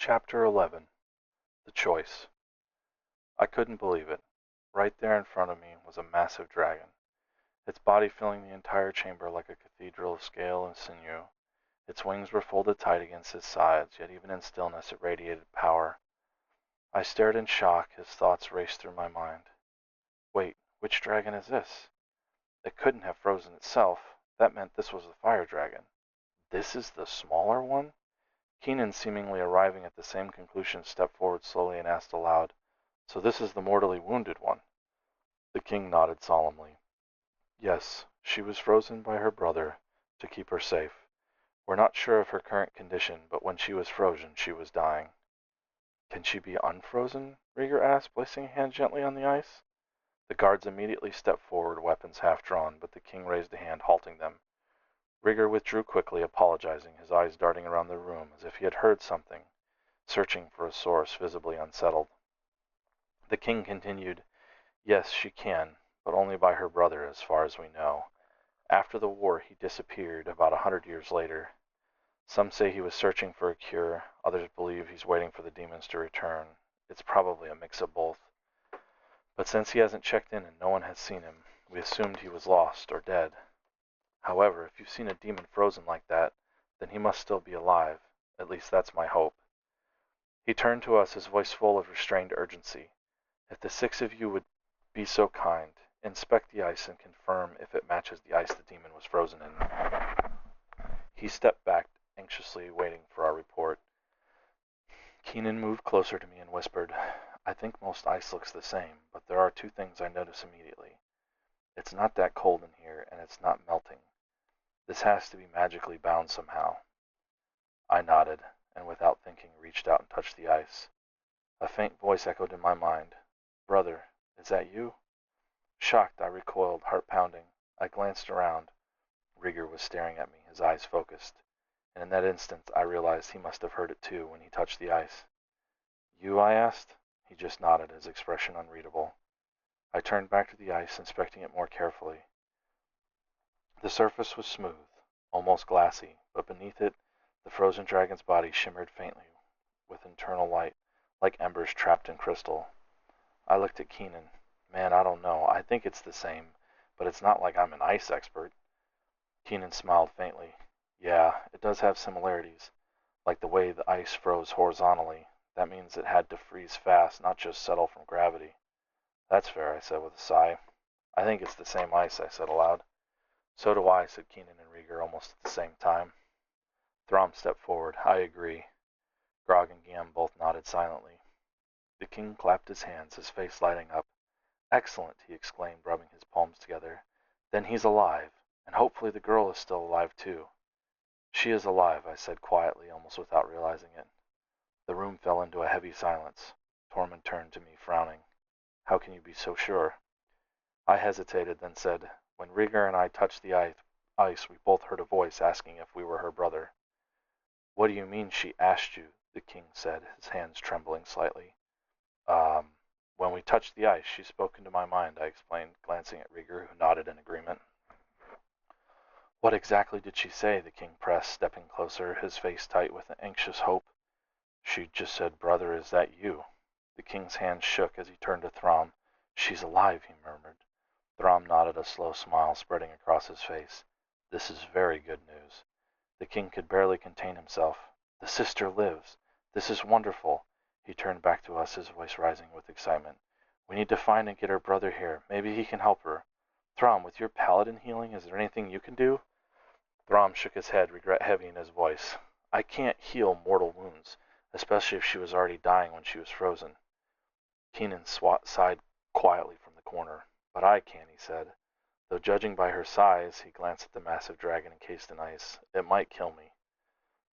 Chapter 11. The Choice. I couldn't believe it. Right there in front of me was a massive dragon, its body filling the entire chamber like a cathedral of scale and sinew. Its wings were folded tight against its sides, yet even in stillness it radiated power. I stared in shock as thoughts raced through my mind. Wait, which dragon is this? It couldn't have frozen itself. That meant this was the fire dragon. This is the smaller one? Keenan, seemingly arriving at the same conclusion, stepped forward slowly and asked aloud, "So this is the mortally wounded one?" The king nodded solemnly. "Yes, she was frozen by her brother to keep her safe. We're not sure of her current condition, but when she was frozen, she was dying." "Can she be unfrozen?" Rieger asked, placing a hand gently on the ice. The guards immediately stepped forward, weapons half drawn, but the king raised a hand, halting them. Rieger withdrew quickly, apologizing, his eyes darting around the room as if he had heard something, searching for a source, visibly unsettled. The king continued, "Yes, she can, but only by her brother, as far as we know. After the war, he disappeared about 100 years later. Some say he was searching for a cure, others believe he's waiting for the demons to return. It's probably a mix of both. But since he hasn't checked in and no one has seen him, we assumed he was lost or dead. However, if you've seen a demon frozen like that, then he must still be alive. At least that's my hope." He turned to us, his voice full of restrained urgency. "If the 6 of you would be so kind, inspect the ice and confirm if it matches the ice the demon was frozen in." He stepped back, anxiously waiting for our report. Keenan moved closer to me and whispered, "I think most ice looks the same, but there are 2 things I notice immediately. It's not that cold in here, and it's not melting. This has to be magically bound somehow." I nodded, and without thinking reached out and touched the ice. A faint voice echoed in my mind, "Brother, is that you?" Shocked, I recoiled, heart pounding. I glanced around. Rieger was staring at me, his eyes focused, and in that instant I realized he must have heard it too when he touched the ice. "You?" I asked. He just nodded, his expression unreadable. I turned back to the ice, inspecting it more carefully. The surface was smooth, almost glassy, but beneath it the frozen dragon's body shimmered faintly with internal light, like embers trapped in crystal. I looked at Keenan. "Man, I don't know. I think it's the same, but it's not like I'm an ice expert." Keenan smiled faintly. "Yeah, it does have similarities, like the way the ice froze horizontally. That means it had to freeze fast, not just settle from gravity." "That's fair," I said with a sigh. "I think it's the same ice," I said aloud. "So do I," said Keenan and Rieger almost at the same time. Throm stepped forward. "I agree." Grog and Gam both nodded silently. The king clapped his hands, his face lighting up. "Excellent," he exclaimed, rubbing his palms together. "Then he's alive, and hopefully the girl is still alive too." "She is alive," I said quietly, almost without realizing it. The room fell into a heavy silence. Tormund turned to me, frowning. "How can you be so sure?" I hesitated, then said, "When Rieger and I touched the ice, we both heard a voice asking if we were her brother." "What do you mean she asked you?" the king said, his hands trembling slightly. When we touched the ice, she spoke into my mind," I explained, glancing at Rieger, who nodded in agreement. "What exactly did she say?" the king pressed, stepping closer, his face tight with anxious hope. "She just said, 'Brother, is that you?'" The king's hand shook as he turned to Throm. "She's alive," he murmured. Throm nodded, a slow smile spreading across his face. "This is very good news." The king could barely contain himself. "The sister lives. This is wonderful." He turned back to us, his voice rising with excitement. "We need to find and get her brother here. Maybe he can help her. Throm, with your paladin healing, is there anything you can do?" Throm shook his head, regret heavy in his voice. "I can't heal mortal wounds, especially if she was already dying when she was frozen." Keenan sighed quietly from the corner. "But I can," he said. "Though judging by her size," he glanced at the massive dragon encased in ice, "it might kill me."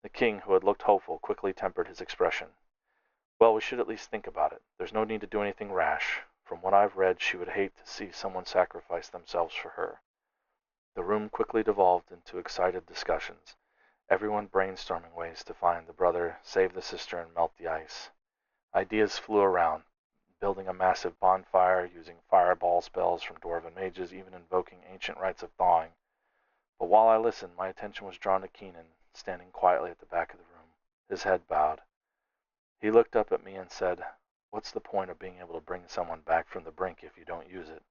The king, who had looked hopeful, quickly tempered his expression. "Well, we should at least think about it. There's no need to do anything rash. From what I've read, she would hate to see someone sacrifice themselves for her." The room quickly devolved into excited discussions, everyone brainstorming ways to find the brother, save the sister, and melt the ice. Ideas flew around, building a massive bonfire, using fireball spells from dwarven mages, even invoking ancient rites of thawing. But while I listened, my attention was drawn to Keenan, standing quietly at the back of the room, his head bowed. He looked up at me and said, "What's the point of being able to bring someone back from the brink if you don't use it?"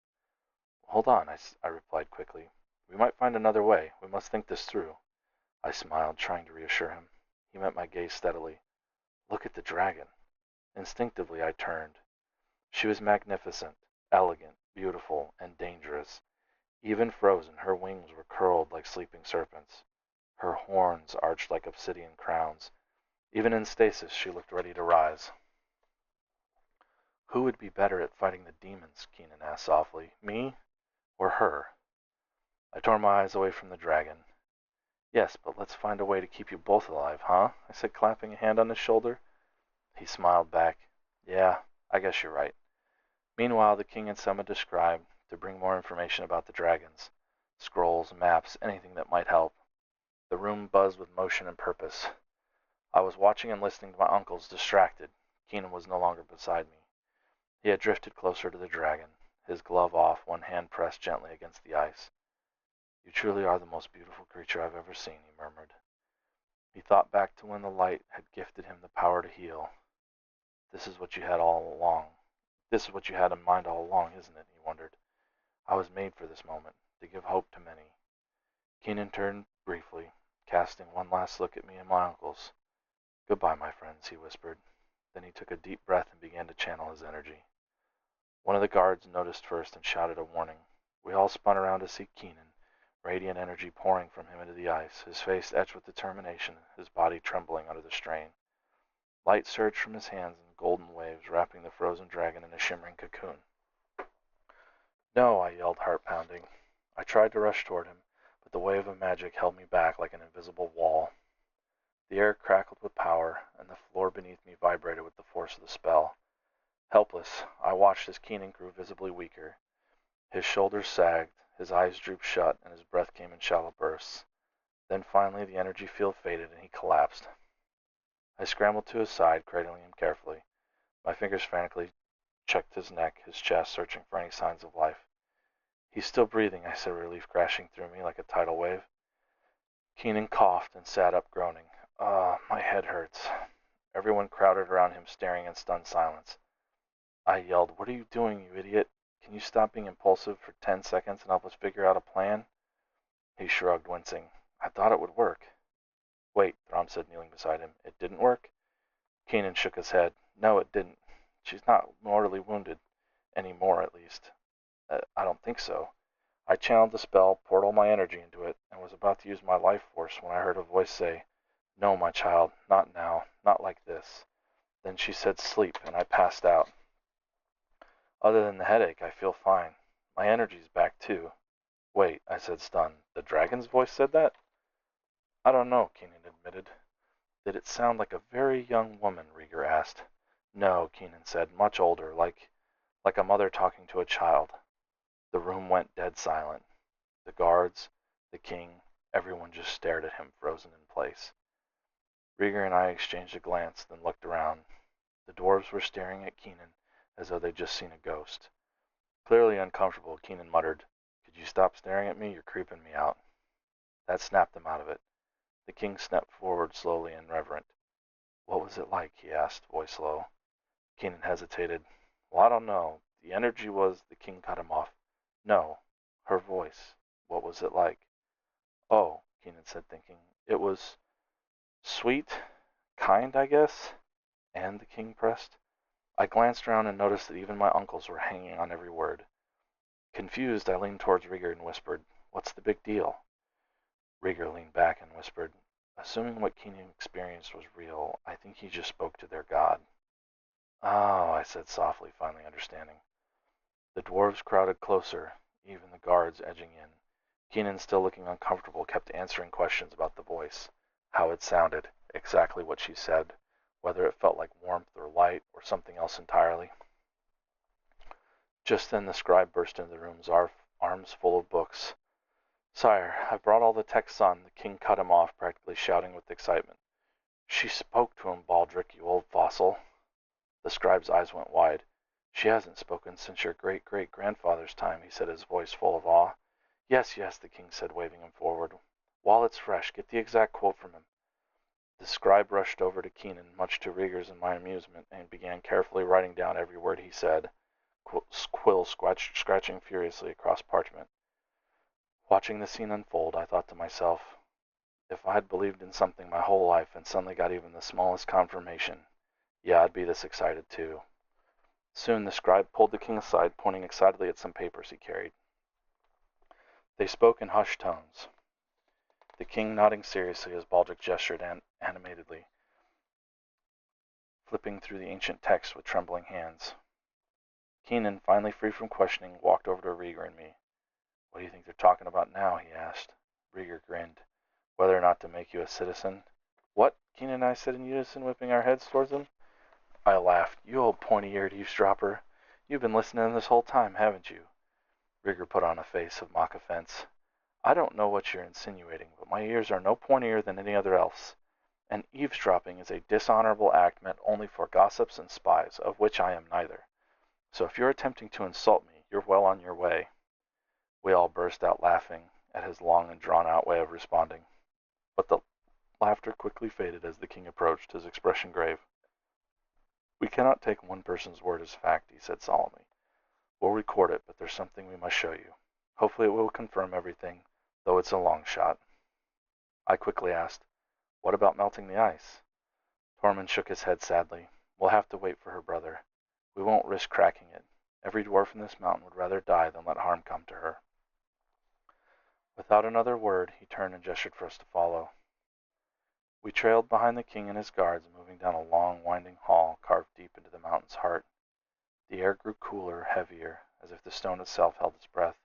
"Hold on," I replied quickly. "We might find another way. We must think this through." I smiled, trying to reassure him. He met my gaze steadily. "Look at the dragon." Instinctively, I turned. She was magnificent, elegant, beautiful, and dangerous. Even frozen, her wings were curled like sleeping serpents. Her horns arched like obsidian crowns. Even in stasis, she looked ready to rise. "Who would be better at fighting the demons?" Keenan asked softly. "Me or her?" I tore my eyes away from the dragon. "Yes, but let's find a way to keep you both alive, huh?" I said, clapping a hand on his shoulder. He smiled back. "Yeah, I guess you're right." Meanwhile, the king and Sema described to bring more information about the dragons. Scrolls, maps, anything that might help. The room buzzed with motion and purpose. I was watching and listening to my uncles, distracted. Keenan was no longer beside me. He had drifted closer to the dragon, his glove off, one hand pressed gently against the ice. "You truly are the most beautiful creature I've ever seen," he murmured. He thought back to when the light had gifted him the power to heal. This is what you had all along. This is what you had in mind all along, isn't it?" he wondered. "I was made for this moment, to give hope to many." Keenan turned briefly, casting one last look at me and my uncles. "Goodbye, my friends," he whispered. Then he took a deep breath and began to channel his energy. One of the guards noticed first and shouted a warning. We all spun around to see Keenan, radiant energy pouring from him into the ice, his face etched with determination, his body trembling under the strain. Light surged from his hands in golden waves, wrapping the frozen dragon in a shimmering cocoon. "No," I yelled, heart pounding. I tried to rush toward him, but the wave of magic held me back like an invisible wall. The air crackled with power, and the floor beneath me vibrated with the force of the spell. Helpless, I watched as Keenan grew visibly weaker. His shoulders sagged, his eyes drooped shut, and his breath came in shallow bursts. Then finally the energy field faded and he collapsed. I scrambled to his side, cradling him carefully. My fingers frantically checked his neck, his chest, searching for any signs of life. "He's still breathing," I said, relief crashing through me like a tidal wave. Keenan coughed and sat up, groaning. My head hurts." Everyone crowded around him, staring in stunned silence. I yelled, "What are you doing, you idiot? Can you stop being impulsive for 10 seconds and help us figure out a plan?" He shrugged, wincing. "I thought it would work." "Wait," Throm said, kneeling beside him. "It didn't work?" Keenan shook his head. "No, it didn't. She's not mortally wounded. Any more, at least." I don't think so." I channeled the spell, poured all my energy into it, and was about to use my life force when I heard a voice say, "No, my child, not now, not like this." Then she said, "Sleep," and I passed out. Other than the headache, I feel fine. My energy's back, too. "Wait," I said, stunned. "The dragon's voice said that?" "I don't know," Keenan admitted. "Did it sound like a very young woman?" Rieger asked. "No," Keenan said, "much older, like a mother talking to a child." The room went dead silent. The guards, the king, everyone just stared at him, frozen in place. Rieger and I exchanged a glance, then looked around. The dwarves were staring at Keenan as though they'd just seen a ghost. Clearly uncomfortable, Keenan muttered, "Could you stop staring at me? You're creeping me out." That snapped them out of it. The king stepped forward slowly and reverent. "What was it like?" he asked, voice low. Keenan hesitated. "Well, I don't know. The energy was—" The king cut him off. "No, her voice. What was it like?" "Oh," Keenan said, thinking. "It was sweet, kind, I guess." "And?" the king pressed. I glanced around and noticed that even my uncles were hanging on every word. Confused, I leaned towards Rieger and whispered, "What's the big deal?" Rieger leaned back and whispered, "Assuming what Keenan experienced was real, I think he just spoke to their god." "Oh," I said softly, finally understanding. The dwarves crowded closer, even the guards edging in. Keenan, still looking uncomfortable, kept answering questions about the voice, how it sounded, exactly what she said, whether it felt like warmth or light or something else entirely. Just then the scribe burst into the room, arms full of books. "Sire, I've brought all the texts on." The king cut him off, practically shouting with excitement. "She spoke to him, Baldric, you old fossil." The scribe's eyes went wide. "She hasn't spoken since your great-great-grandfather's time," he said, his voice full of awe. "Yes, yes," the king said, waving him forward. "While it's fresh, get the exact quote from him." The scribe rushed over to Keenan, much to Rieger's and my amusement, and began carefully writing down every word he said, quill scratching furiously across parchment. Watching the scene unfold, I thought to myself, if I had believed in something my whole life and suddenly got even the smallest confirmation, yeah, I'd be this excited too. Soon the scribe pulled the king aside, pointing excitedly at some papers he carried. They spoke in hushed tones, the king nodding seriously as Baldric gestured animatedly, flipping through the ancient text with trembling hands. Keenan, finally free from questioning, walked over to Rieger and me. What do you think they're talking about now? He asked. Rieger grinned. Whether or not to make you a citizen? What? Keenan and I said in unison, whipping our heads towards him. I laughed. You old pointy-eared eavesdropper. You've been listening this whole time, haven't you? Rieger put on a face of mock offense. I don't know what you're insinuating, but my ears are no pointier than any other else. And eavesdropping is a dishonorable act meant only for gossips and spies, of which I am neither. So if you're attempting to insult me, you're well on your way. We all burst out laughing at his long and drawn-out way of responding. But the laughter quickly faded as the king approached, his expression grave. We cannot take one person's word as fact, he said solemnly. We'll record it, but there's something we must show you. Hopefully it will confirm everything, though it's a long shot. I quickly asked, what about melting the ice? Tormund shook his head sadly. We'll have to wait for her brother. We won't risk cracking it. Every dwarf in this mountain would rather die than let harm come to her. Without another word, he turned and gestured for us to follow. We trailed behind the king and his guards, moving down a long, winding hall carved deep into the mountain's heart. The air grew cooler, heavier, as if the stone itself held its breath.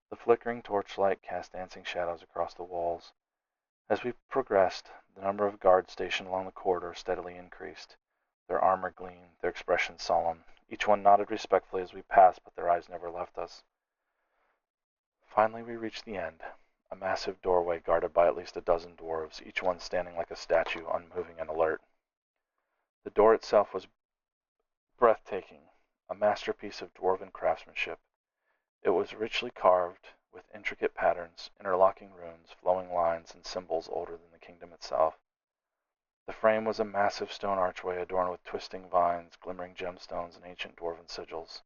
The flickering torchlight cast dancing shadows across the walls. As we progressed, the number of guards stationed along the corridor steadily increased. Their armor gleamed, their expressions solemn. Each one nodded respectfully as we passed, but their eyes never left us. Finally we reached the end, a massive doorway guarded by at least a dozen dwarves, each one standing like a statue, unmoving and alert. The door itself was breathtaking, a masterpiece of dwarven craftsmanship. It was richly carved, with intricate patterns, interlocking runes, flowing lines, and symbols older than the kingdom itself. The frame was a massive stone archway adorned with twisting vines, glimmering gemstones, and ancient dwarven sigils.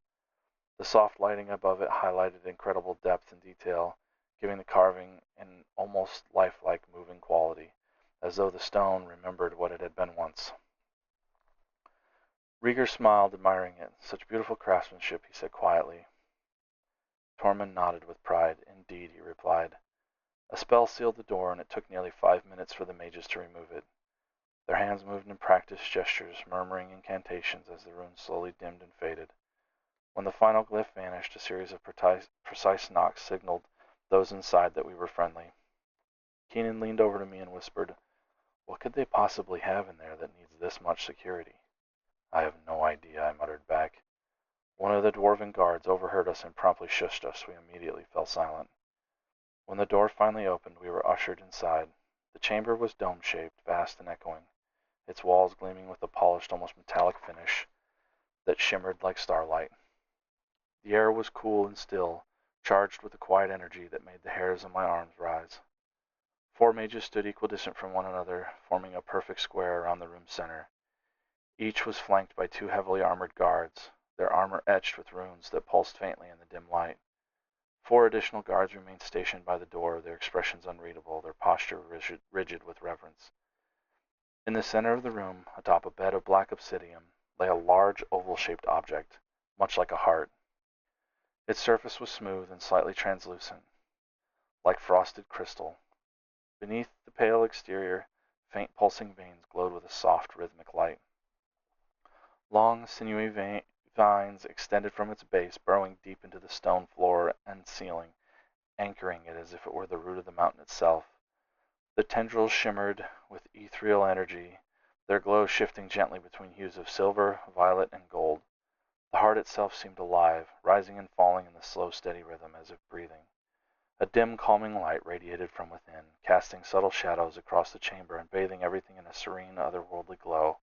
The soft lighting above it highlighted incredible depth and detail, giving the carving an almost lifelike moving quality, as though the stone remembered what it had been once. Rieger smiled, admiring it. Such beautiful craftsmanship, he said quietly. Tormund nodded with pride. Indeed, he replied. A spell sealed the door, and it took nearly 5 minutes for the mages to remove it. Their hands moved in practiced gestures, murmuring incantations as the runes slowly dimmed and faded. When the final glyph vanished, a series of precise knocks signaled those inside that we were friendly. Keenan leaned over to me and whispered, What could they possibly have in there that needs this much security? I have no idea, I muttered back. One of the dwarven guards overheard us and promptly shushed us. We immediately fell silent. When the door finally opened, we were ushered inside. The chamber was dome-shaped, vast and echoing, its walls gleaming with a polished, almost metallic finish that shimmered like starlight. The air was cool and still, charged with a quiet energy that made the hairs on my arms rise. 4 mages stood equidistant from one another, forming a perfect square around the room's center. Each was flanked by 2 heavily armored guards, their armor etched with runes that pulsed faintly in the dim light. 4 additional guards remained stationed by the door, their expressions unreadable, their posture rigid with reverence. In the center of the room, atop a bed of black obsidian, lay a large oval-shaped object, much like a heart. Its surface was smooth and slightly translucent, like frosted crystal. Beneath the pale exterior, faint pulsing veins glowed with a soft, rhythmic light. Long, sinewy vines extended from its base, burrowing deep into the stone floor and ceiling, anchoring it as if it were the root of the mountain itself. The tendrils shimmered with ethereal energy, their glow shifting gently between hues of silver, violet, and gold. The heart itself seemed alive, rising and falling in the slow, steady rhythm as if breathing. A dim, calming light radiated from within, casting subtle shadows across the chamber and bathing everything in a serene, otherworldly glow.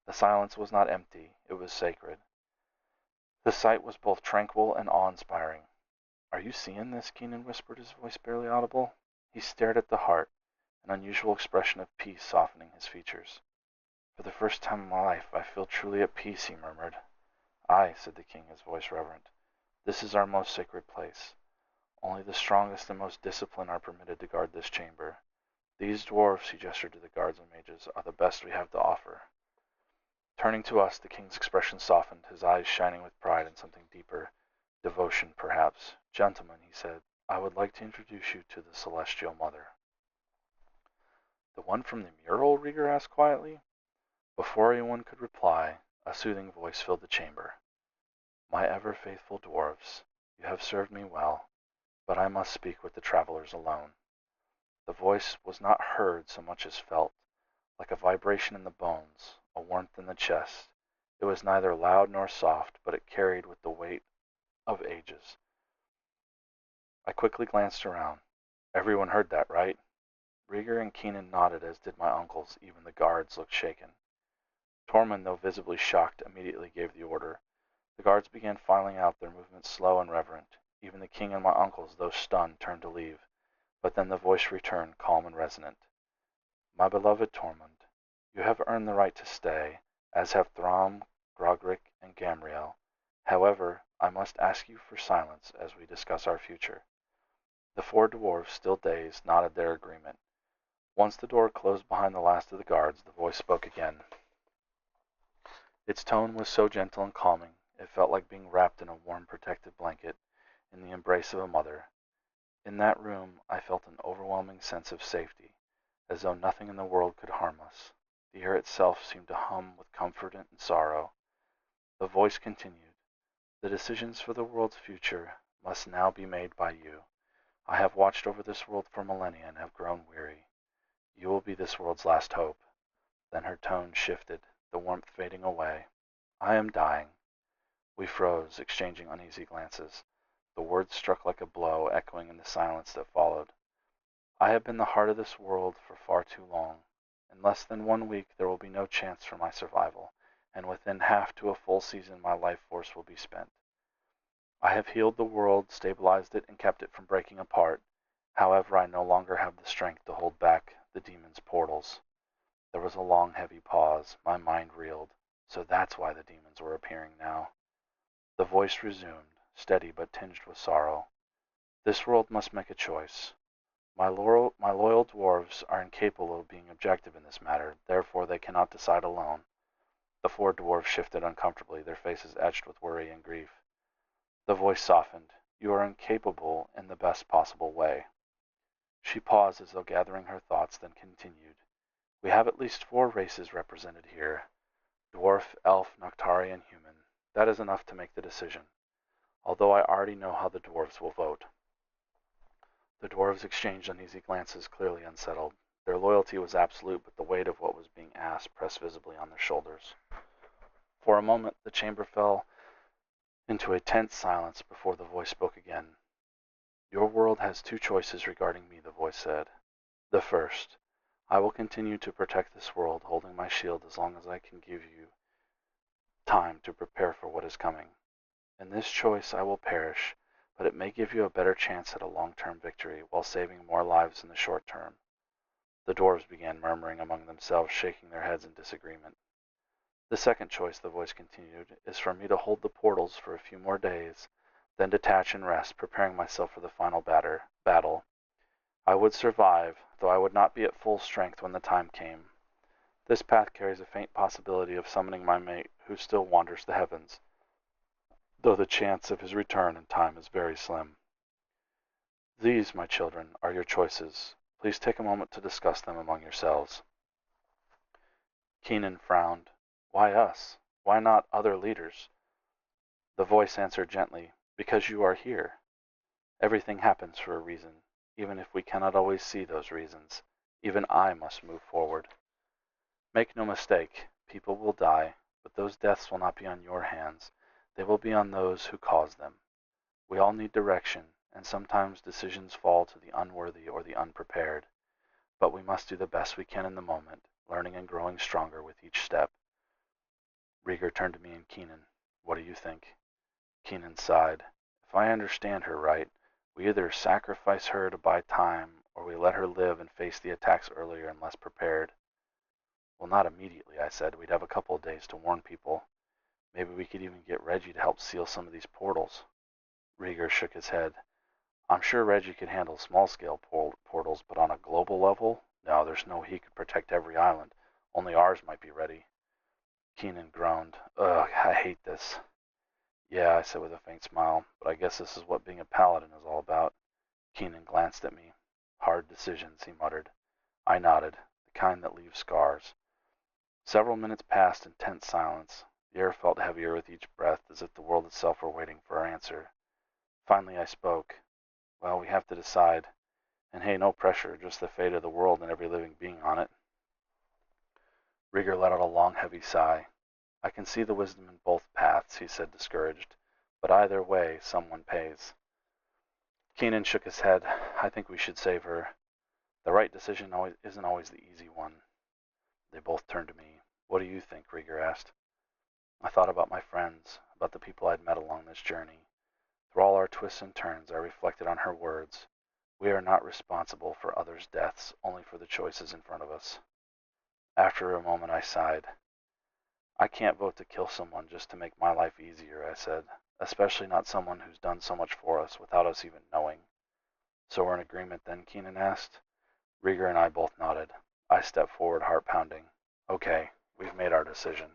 The silence was not empty, it was sacred. The sight was both tranquil and awe-inspiring. Are you seeing this? Keenan whispered, his voice barely audible. He stared at the heart, an unusual expression of peace softening his features. "For the first time in my life I feel truly at peace," he murmured. "Aye," said the king, his voice reverent. "This is our most sacred place. Only the strongest and most disciplined are permitted to guard this chamber. These dwarfs," he gestured to the guards and mages, "are the best we have to offer." Turning to us, the king's expression softened, his eyes shining with pride and something deeper. Devotion, perhaps. "Gentlemen," he said, "I would like to introduce you to the Celestial Mother." "The one from the mural?" Rieger asked quietly. Before anyone could reply, a soothing voice filled the chamber. "My ever-faithful dwarfs, you have served me well, but I must speak with the travelers alone." The voice was not heard so much as felt, like a vibration in the bones, a warmth in the chest. It was neither loud nor soft, but it carried with the weight of ages. I quickly glanced around. Everyone heard that, right? Rieger and Keenan nodded, as did my uncles. Even the guards looked shaken. Tormund, though visibly shocked, immediately gave the order. The guards began filing out, their movements slow and reverent. Even the king and my uncles, though stunned, turned to leave. But then the voice returned, calm and resonant. "My beloved Tormund, you have earned the right to stay, as have Throm, Grogrick, and Gamriel. However, I must ask you for silence as we discuss our future." The four dwarfs, still dazed, nodded their agreement. Once the door closed behind the last of the guards, the voice spoke again. Its tone was so gentle and calming, it felt like being wrapped in a warm, protective blanket, in the embrace of a mother. In that room I felt an overwhelming sense of safety, as though nothing in the world could harm us. The air itself seemed to hum with comfort and sorrow. The voice continued, "The decisions for the world's future must now be made by you. I have watched over this world for millennia and have grown weary. You will be this world's last hope." Then her tone shifted, the warmth fading away. "I am dying." We froze, exchanging uneasy glances. The words struck like a blow, echoing in the silence that followed. "I have been the heart of this world for far too long. In less than 1 week there will be no chance for my survival, and within half to a full season my life force will be spent. I have healed the world, stabilized it, and kept it from breaking apart. However, I no longer have the strength to hold back the demon's portals." There was a long, heavy pause. My mind reeled. So that's why the demons were appearing now. The voice resumed, steady but tinged with sorrow. "This world must make a choice. My loyal dwarves are incapable of being objective in this matter, therefore they cannot decide alone." The four dwarves shifted uncomfortably, their faces etched with worry and grief. The voice softened. "You are incapable in the best possible way." She paused as though gathering her thoughts, then continued. "We have at least 4 races represented here. Dwarf, elf, Noctari, and human. That is enough to make the decision. Although I already know how the dwarves will vote." The dwarves exchanged uneasy glances, clearly unsettled. Their loyalty was absolute, but the weight of what was being asked pressed visibly on their shoulders. For a moment the chamber fell into a tense silence before the voice spoke again. "Your world has 2 choices regarding me," the voice said. "The first, I will continue to protect this world, holding my shield as long as I can give you time to prepare for what is coming. In this choice I will perish, but it may give you a better chance at a long-term victory, while saving more lives in the short term." The dwarves began murmuring among themselves, shaking their heads in disagreement. "The second choice," the voice continued, "is for me to hold the portals for a few more days, then detach and rest, preparing myself for the final battle. I would survive, though I would not be at full strength when the time came. This path carries a faint possibility of summoning my mate, who still wanders the heavens, though the chance of his return in time is very slim. These, my children, are your choices. Please take a moment to discuss them among yourselves." Keenan frowned. "Why us? Why not other leaders?" The voice answered gently, "Because you are here. Everything happens for a reason, even if we cannot always see those reasons. Even I must move forward. Make no mistake, people will die, but those deaths will not be on your hands. They will be on those who caused them. We all need direction, and sometimes decisions fall to the unworthy or the unprepared. But we must do the best we can in the moment, learning and growing stronger with each step." Rieger turned to me and Keenan. "What do you think?" Keenan sighed. "If I understand her right, we either sacrifice her to buy time or we let her live and face the attacks earlier and less prepared. Well, not immediately, I said. We'd have a couple of days to warn people. Maybe we could even get Reggie to help seal some of these portals. Rieger shook his head. I'm sure Reggie could handle small-scale portals, but on a global level? No, there's no way he could protect every island. Only ours might be ready. Keenan groaned. Ugh, I hate this. Yeah, I said with a faint smile, but I guess this is what being a paladin is all about. Keenan glanced at me. Hard decisions, he muttered. I nodded, the kind that leave scars. Several minutes passed in tense silence. The air felt heavier with each breath, as if the world itself were waiting for our answer. Finally I spoke. Well, we have to decide. And hey, no pressure, just the fate of the world and every living being on it. Rieger let out a long, heavy sigh. I can see the wisdom in both paths, he said, discouraged. But either way, someone pays. Keenan shook his head. I think we should save her. The right decision isn't always the easy one. They both turned to me. What do you think? Rieger asked. I thought about my friends, about the people I'd met along this journey. Through all our twists and turns, I reflected on her words. We are not responsible for others' deaths, only for the choices in front of us. After a moment, I sighed. I can't vote to kill someone just to make my life easier, I said, especially not someone who's done so much for us without us even knowing. So we're in agreement then? Keenan asked. Rieger and I both nodded. I stepped forward, heart pounding. Okay, we've made our decision.